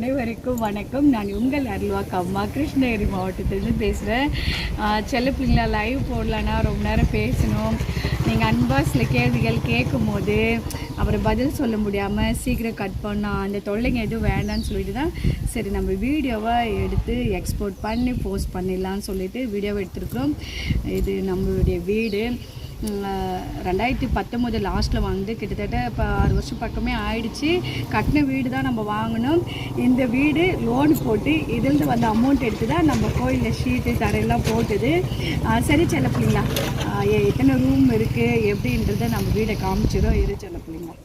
அனைவருக்கும் வணக்கம். நான் உங்கள் அருள்வாக்கு அம்மா கிருஷ்ணகிரி மாவட்டத்திலேருந்து பேசுகிறேன். செல்ல பிள்ளைங்களா லைவ் போடலான்னா ரொம்ப நேரம் பேசணும். நீங்கள் அன்பாக்ஸில் கேள்விகள் கேட்கும் போது அப்புறம் பதில் சொல்ல முடியாமல் சீக்கிரம் கட் பண்ணால் அந்த தொல்லைங்க எதுவும் வேண்டான்னு சொல்லிட்டு தான் சரி நம்ம வீடியோவை எடுத்து எக்ஸ்போர்ட் பண்ணி போஸ்ட் பண்ணிடலான்னு சொல்லிட்டு வீடியோவை எடுத்துருக்குறோம். இது நம்மளுடைய வீடு 2019 லாஸ்ட்டில் வந்து கிட்டத்தட்ட இப்போ 6 வருஷம் பக்கமே ஆயிடுச்சு. கட்டின வீடு தான் நம்ம வாங்கினோம். இந்த வீடு லோன் போட்டு இதில் வந்து அமௌண்ட் எடுத்து தான் நம்ம கோயிலில் ஷீட்டு தரையெல்லாம் போட்டுது. சரி செல்ல பிள்ளைங்களா, எத்தனை ரூம் இருக்குது எப்படின்றத நம்ம வீடை காமிச்சிடும். இது செல்ல பிள்ளைங்களா,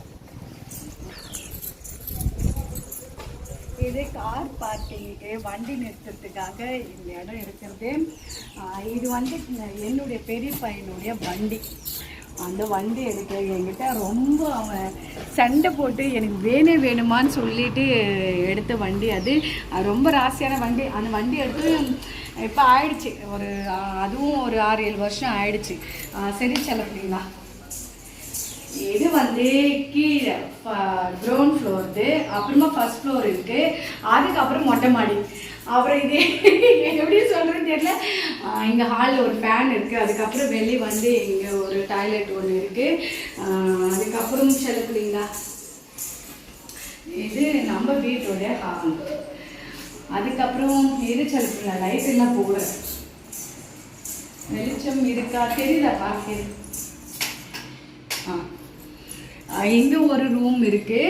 இது கார் பார்க்கிங்கு வண்டி நிறுத்துறதுக்காக இந்த இடம் இருக்கிறது. இது வந்து என்னுடைய பெரிய பையனுடைய வண்டி. அந்த வண்டி எடுக்க என்கிட்ட ரொம்ப அவன் சண்டை போட்டு எனக்கு வேணுமான்னு சொல்லிட்டு எடுத்த வண்டி அது. ரொம்ப ராசியான வண்டி. அந்த வண்டி எடுத்து இப்போ ஆயிடுச்சு அதுவும் ஒரு 6-7 வருஷம் ஆயிடுச்சு. சரி செல்லப்படிங்களா, இது வந்து கீழே கிரவுண்ட் ஃப்ளோர்து, அப்புறமா ஃபர்ஸ்ட் ஃப்ளோர் இருக்குது, அதுக்கப்புறம் மொட்டை மாடி. அப்புறம் இது எப்படி சொல்கிறேன்னு தெரியல. இங்கே ஹாலில் ஒரு ஃபேன் இருக்குது, அதுக்கப்புறம் வெளியே வந்து இங்கே ஒரு டாய்லெட் ஒன்று இருக்குது. அதுக்கப்புறம் செல்லப்பிள்ளைங்களா, இது நம்ம வீட்டோடைய ஹால். அதுக்கப்புறம் இது செல்லப்பிள்ளை லைட் எல்லாம் போகிற வெளிச்சம் இருக்கா தெரியுதா பார்க்க. இங்கே ஒரு ரூம் இருக்குது.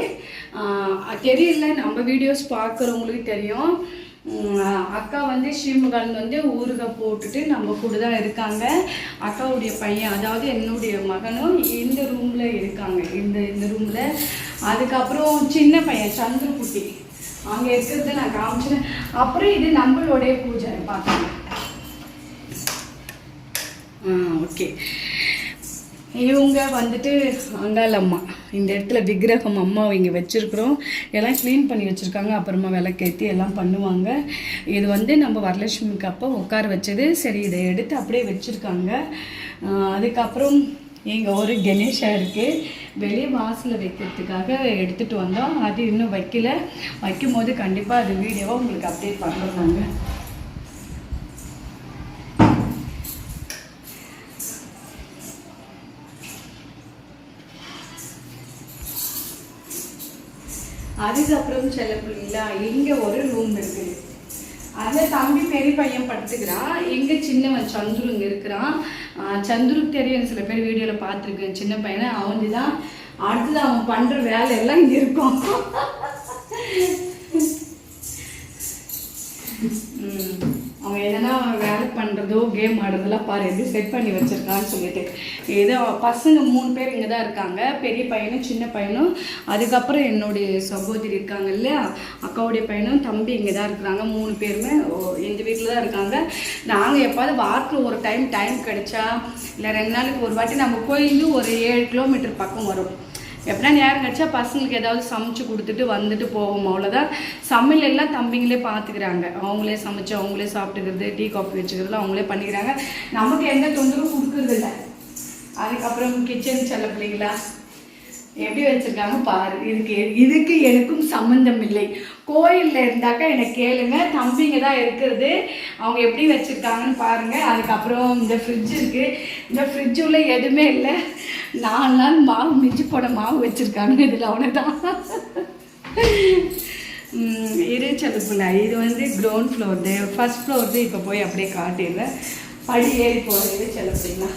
தெரியல, நம்ம வீடியோஸ் பார்க்குறவங்களுக்கு தெரியும். அக்கா வந்து ஸ்ரீமுகான் வந்து ஊறுகாய் போட்டுட்டு நம்ம கூட தான் இருக்காங்க. அக்காவுடைய பையன், அதாவது என்னுடைய மகனும் இந்த ரூமில் இருக்காங்க, இந்த ரூமில். அதுக்கப்புறம் சின்ன பையன் சந்திரகுட்டி அங்கே இருக்கிறத நான் காமிச்சினேன். அப்புறம் இது நம்மளுடைய பூஜை பார்த்தாங்க. ஓகே, இவங்க வந்துட்டு அங்காளம்மா. இந்த இடத்துல விக்கிரகம் அம்மாவை இங்கே வச்சுருக்குறோம். எல்லாம் க்ளீன் பண்ணி வச்சுருக்காங்க. அப்புறமா விளக்கேற்றி எல்லாம் பண்ணுவாங்க. இது வந்து நம்ம வரலட்சுமிக்கு அப்போ உட்கார வச்சது. சரி, இதை எடுத்து அப்படியே வச்சுருக்காங்க. அதுக்கப்புறம் இங்கே ஒரு கணேஷா இருக்குது. வெளியே வாசலில் வைக்கிறதுக்காக எடுத்துகிட்டு வந்தோம். அது இன்னும் வைக்கல. வைக்கும் போது கண்டிப்பாக அது வீடியோவை உங்களுக்கு அப்டேட் பண்ணுறாங்க. அதுக்கப்புறம் செல்ல பிள்ளைங்களா, இங்கே ஒரு ரூம் இருக்குது. அதில் தம்பி பெரிய பையன் படுத்துக்கிறான். இங்கே சின்னவன் சந்துரு இங்கே இருக்கிறான். சந்துருக்கு தெரியும், சில பேர் வீடியோவில் பார்த்துருக்கேன். சின்ன பையனை அவன் தான். அடுத்தது அவன் பண்ணுற வேலை எல்லாம் இங்கே இருக்கும். அவன் எதனா வேலை பண்ணுறதோ கேம் ஆடுறதெல்லாம் பாரு எப்படி செட் பண்ணி வச்சுருக்கான்னு சொல்லிட்டு. ஏதோ பசங்க 3 பேர் இங்கே தான் இருக்காங்க, பெரிய பையனும் சின்ன பையனும். அதுக்கப்புறம் என்னுடைய சகோதரி இருக்காங்க இல்லையா, அக்காவுடைய பையனும் தம்பி இங்கே தான் இருக்கிறாங்க. 3 பேருமே இந்த வீட்டில் தான் இருக்காங்க. நாங்கள் எப்பாவது வாரத்தில் ஒரு டைம் கிடைச்சா இல்லை 2 நாளுக்கு ஒரு வாட்டி நம்ம கோயிலுக்கு ஒரு 7 கிலோமீட்டர் பக்கம் வரும். எப்படின்னா நேரம் கிடச்சா பசங்களுக்கு ஏதாவது சமைச்சு கொடுத்துட்டு வந்துட்டு போவோம், அவ்வளோதான். சமையல் எல்லாம் தம்பிங்களே பார்த்துக்கிறாங்க. அவங்களே சமைச்சு அவங்களே சாப்பிட்டுக்கிறது, டீ காஃபி வச்சுக்கிறதுலாம் அவங்களே பண்ணிக்கிறாங்க. நமக்கு எந்த தொந்தரவும் கொடுக்குறது இல்லை. அதுக்கப்புறம் கிச்சன் செல்ல பிள்ளைங்களா எப்படி வச்சுருக்காங்க பாரு. இதுக்கு எனக்கும் சம்மந்தம் இல்லை. கோயிலில் இருந்தாக்கா எனக்கு கேளுங்க, தம்பிங்க தான் இருக்கிறது. அவங்க எப்படி வச்சுருக்காங்கன்னு பாருங்கள். அதுக்கப்புறம் இந்த ஃப்ரிட்ஜ் இருக்குது. இந்த ஃப்ரிட்ஜ் உள்ள எதுவுமே இல்லை. 4 நாள் மாவு மிஞ்சி போட மாவு வச்சுருக்காங்க இதில், அவ்வளோதான். இது செல்லப்பில்லை. இது வந்து கிரவுண்ட் ஃப்ளோர்து. ஃபர்ஸ்ட் ஃப்ளோர்து இப்போ போய் அப்படியே காட்டிடுறேன். படி ஏறி போகிறது செல்லப்பில்லைங்களா.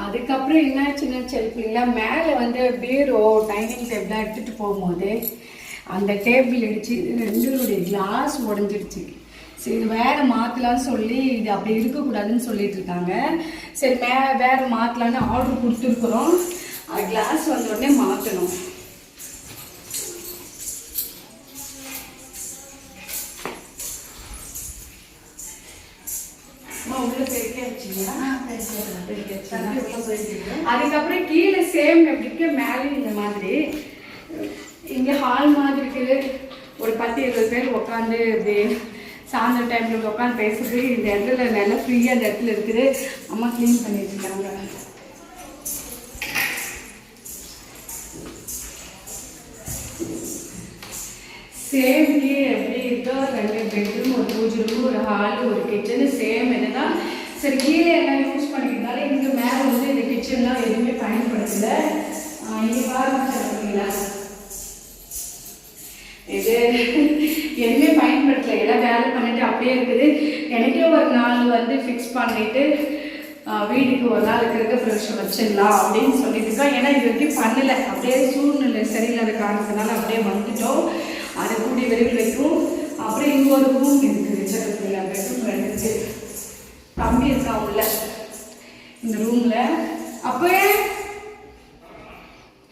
அதுக்கப்புறம் என்னாச்சுன்னா செல்பிங்களா, மேலே வந்து பீரோ டைனிங் டேபிளாக எடுத்துகிட்டு போகும்போது அந்த டேபிள் இடிச்சு 2 கிளாஸ் உடஞ்சிடுச்சு. சரி, இது வேறு மாற்றலான்னு சொல்லி இது அப்படி இருக்கக்கூடாதுன்னு சொல்லிட்டு இருக்காங்க. சரி, வேறு மாற்றலான்னு ஆர்டர் கொடுத்துருக்குறோம். அது கிளாஸ் வந்த உடனே மாற்றணும். உள்ள பெருக்கி வச்சிங்களா? அதுக்கப்புறம் கீழே சேம் எப்படிக்கு மேலே இந்த மாதிரி இங்கே ஹால் மாதிரி இருக்குது. ஒரு 10-20 பேர் உட்காந்து இப்படி சாயந்தரம் டைமில் உட்காந்து பேசுறது. இந்த இடத்துல நல்லா ஃப்ரீயாக அந்த இடத்துல இருக்குது. அம்மா க்ளீன் பண்ணி வச்சுருக்காங்க. சேம் கீழே எப்படி இருக்கோ 2 பெட்ரூம், ஒரு பூஜை ரூம், ஒரு ஹால், ஒரு கிச்சனு சேம் இதுதான். சரி கீழே எல்லாம் யூஸ் பண்ணிக்கிறதால இங்கே மேலே வந்து இந்த கிச்சன்லாம் எதுவுமே பயன்படுத்தலை. இங்கே பாருங்களா, இது எதுவுமே பயன்படுத்தலை. எல்லாம் வேலை பண்ணிட்டு அப்படியே இருக்குது. எனக்கே ஒரு நாள் வந்து ஃபிக்ஸ் பண்ணிட்டு வீட்டுக்கு ஒரு நாள் கிரகப்பிரவேசம் வச்சிடலாம் அப்படின்னு சொல்லிட்டு இருக்கோம். ஏன்னா இது வரைக்கும் பண்ணலை. அப்படியே சூழ்நிலை சரியில்லாத காரணத்தினால அப்படியே வந்துட்டோம். அது கூடிய விரைவில் வைக்கும். அப்புறம் இங்கே ஒரு ரூம் இருக்குது, வச்சிருக்கீங்க பெட்ரூம் 2 இருக்குது. தம்பி இருக்கான் உள்ள இந்த ரூமில். அப்போயே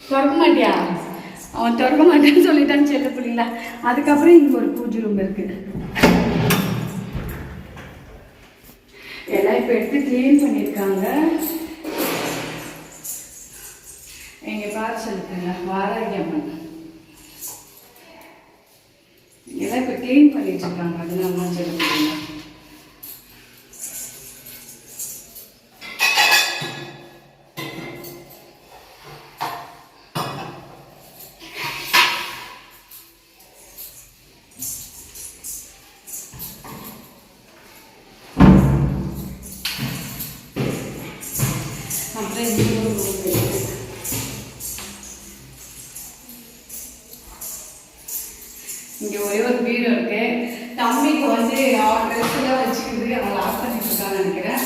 திறக்க மாட்டியா? அவன் திறக்க மாட்டேன்னு சொல்லிட்டான்னு செல்ல பிள்ளைங்களா. அதுக்கப்புறம் இங்கே ஒரு பூஜை ரூம் இருக்குது. எல்லாம் இப்போ எடுத்து க்ளீன் பண்ணியிருக்காங்க. எங்கள் பார்த்து சொல்லிட்டுங்க வாராகியம்மன் எல்லாம் இப்போ க்ளீன் பண்ணி வச்சுருக்காங்க. அது நம்ம சொல்லிட்டுங்க. இங்கே ஒரே ஒரு பீரோ இருக்கு. தம்பிக்கு வந்து அவன் ட்ரெஸ்ஸெல்லாம் வச்சுக்கிறது அவன் லாக் பண்ணிட்டு இருக்கான்னு நினைக்கிறேன்.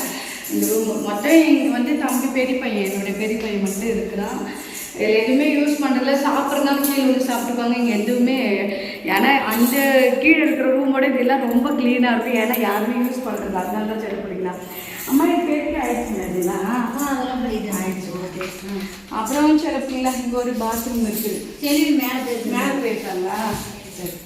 இந்த ரூம் மொத்தம் இங்கே வந்து தம்பி பெரிய பையன், என்னுடைய பெரிய பையன் மட்டும் இருக்கிறான். இதில் எதுவுமே யூஸ் பண்ணுறதில்ல. சாப்பிட்றதுனால கீழே வந்து சாப்பிட்டுப்பாங்க. இங்கே எதுவுமே ஏன்னா அந்த கீழே இருக்கிற ரூமோட இதெல்லாம் ரொம்ப க்ளீனாக இருக்கும். ஏன்னா யாருமே யூஸ் பண்ணுறது, அதனால தான் சரி பண்ணிக்கலாம். அம்மா இது பெரிய ஆயிடுச்சுங்க இதெல்லாம். அதெல்லாம் பெரிய ஆயிடுச்சு. ஓகே. அப்புறம் சில பிள்ளைங்களா இங்கே ஒரு பாத்ரூம் இருக்குது. சரி மேலே போயிருக்காங்களா? சரி.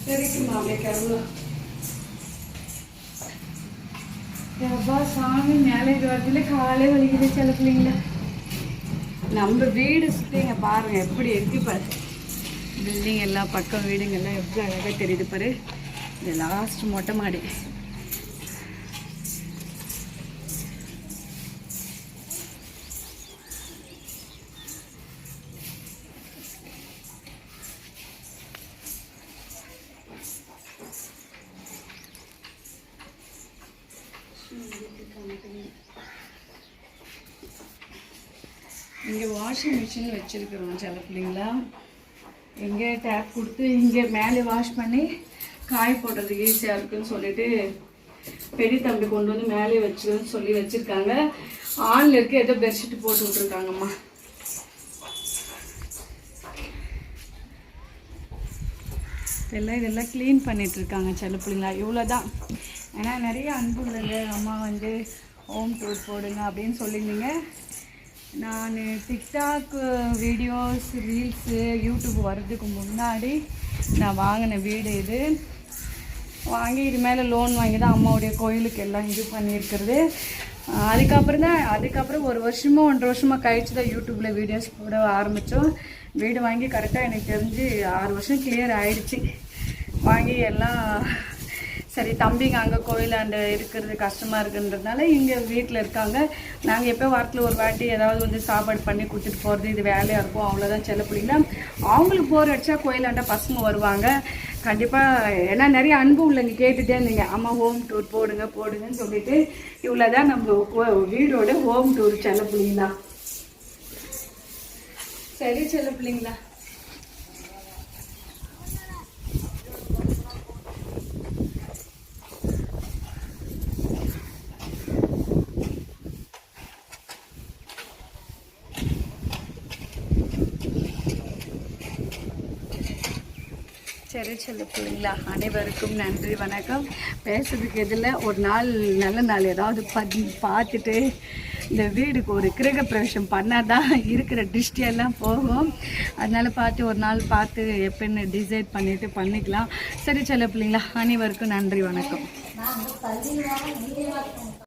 சரிக்குமா அப்படியே கிளம்பலாம். எப்பா சாமி மேலே வரதுல காலே வலிக்குது சில பிள்ளைங்கள. நம்ம வீடு சுற்றிங்க பாருங்க எப்படி இருக்கு பாரு. பில்டிங் எல்லாம் பக்கம் வீடுங்கெல்லாம் எவ்வளோ அழகாக தெரியுது பாரு. இது லாஸ்ட் மொட்டை மாடி. இங்கே வாஷிங் மிஷின் வச்சுருக்குறோம் சில பிள்ளைங்களா. எங்கே டேப் கொடுத்து இங்கே மேலே வாஷ் பண்ணி காய போடுறதுக்கு ஈஸியாக இருக்குன்னு சொல்லிட்டு பெரிய தம்பி கொண்டு வந்து மேலே வச்சுருன்னு சொல்லி வச்சுருக்காங்க. ஆன்ல இருக்க ஏதோ பெட்ஷீட் போட்டு விட்ருக்காங்கம்மா. இதெல்லாம் க்ளீன் பண்ணிகிட்ருக்காங்க சில பிள்ளைங்களா. இவ்வளோ தான். ஏன்னா நிறைய அன்பு இல்லைங்க. அம்மா வந்து ஹோம் டூர் போடுங்க அப்படின்னு சொல்லியிருந்தீங்க. நான் டிக்டாக் வீடியோஸ் ரீல்ஸு யூடியூப் வர்றதுக்கு முன்னாடி நான் வாங்கின வீடு இது. வாங்கி இது மேலே லோன் வாங்கி தான் அம்மாவுடைய கோயிலுக்கு எல்லாம் இது பண்ணியிருக்கிறது. அதுக்கப்புறம் 1 வருஷமோ 1.5 வருஷமாக கழிச்சு தான் யூடியூப்பில் வீடியோஸ் போட ஆரம்பித்தோம். வீடு வாங்கி கரெக்டாக எனக்கு தெரிஞ்சு 6 வருஷம் கிளியர் ஆகிடுச்சு. வாங்கி எல்லாம் சரி தம்பிங்க அங்கே கோயிலாண்டு இருக்கிறது கஷ்டமாக இருக்குன்றதுனால இங்கே வீட்டில் இருக்காங்க. நாங்கள் எப்போ வாரத்தில் ஒரு வாட்டி ஏதாவது வந்து சாப்பாடு பண்ணி கொடுத்துட்டு போகிறது இது வேலையாக இருக்கும். அவ்வளோதான் செல்ல பிள்ளைங்களா. அவங்களுக்கு போர் அடித்தா கோயிலாண்ட பசங்க வருவாங்க கண்டிப்பாக. ஏன்னா நிறைய அன்பு உள்ளவங்க கேட்டுகிட்டே இருந்தீங்க அம்மா ஹோம் டூர் போடுங்கன்னு சொல்லிட்டு. இவ்வளோ தான் நம்ம வீடோட ஹோம் டூர் செல்ல பிள்ளைங்களா. சரி செல்ல பிள்ளைங்களா. சரி செல்ல பிள்ளைங்களா, அனைவருக்கும் நன்றி வணக்கம். பேசுறதுக்கு எதில் ஒரு நாள் நல்ல நாள் ஏதாவது பார்த்துட்டு இந்த வீடுக்கு ஒரு கிரக பிரவேசம் பண்ணால் தான் இருக்கிற திருஷ்டியெல்லாம் போகும். அதனால் பார்த்து ஒரு நாள் பார்த்து எப்போன்னு டிசைட் பண்ணிவிட்டு பண்ணிக்கலாம். சரி செல்ல பிள்ளைங்களா, அனைவருக்கும் நன்றி வணக்கம்.